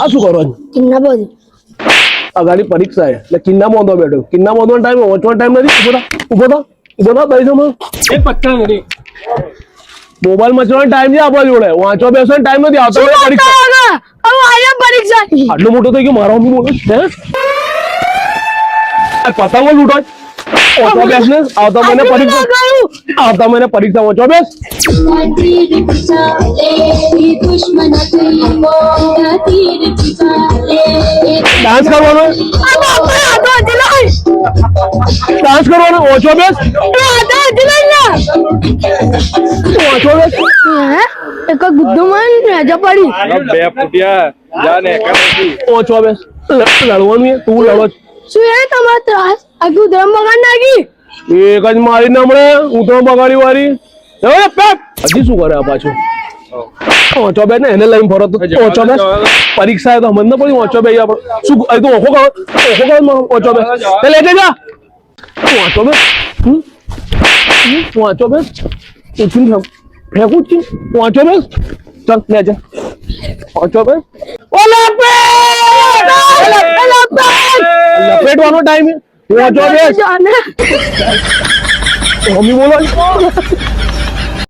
આ શું કરો કિન્ના બોલ અગાડી પરીક્ષા છે એટલે કિન્ના મોંધો બેઠો કિન્ના મોંધવાનો ટાઈમ વાંચવાનો ટાઈમ નથી ઉભો થા બેસી જાઓ એક પત્તા નથી મોબાઈલ મચવાનો ટાઈમ છે આપણા જોડે વાંચવા બેસવાનો ટાઈમ નથી આવતો પરીક્ષા હવે આયા પરીક્ષા આટલું મોટું થઈ ગયું મારા મમ્મી બોલે હે પતંગો લૂંટો વાંચવા બેસ ને આવતા મહિને પરીક્ષા વાંચવા બેસ ડાન્સ કરવાનો વાંચવા બેસ વાંચવા બેસ એક ગુદ્દુ માં રાજા પડી બે ફૂટિયા જા ને વાંચવા બેસ લડવાનું તું લડો શું એ તમારો ત્રાસ આ ગુદ્દમ બગાડ નાખી એક જ મારી હમણે ઉતરણ બગાડી વાળી હજી શું કરે આ પાછું વાંચવા બેસ ને એને લઈને ફરો તો વાંચવા બેસ પરીક્ષા તો મને પડી વાંચવા બે શું તું ઓખો કરો વાંચવા બેસ લેજે જા વાંચવા બેસ વાંચવા બેસ ફેંકું જ વાંચવા બેસ ચાલ લેજે વાંચવા બેસ લપેટવાનો ટાઈમ વાંચવા બેસ મમ્મી બોલો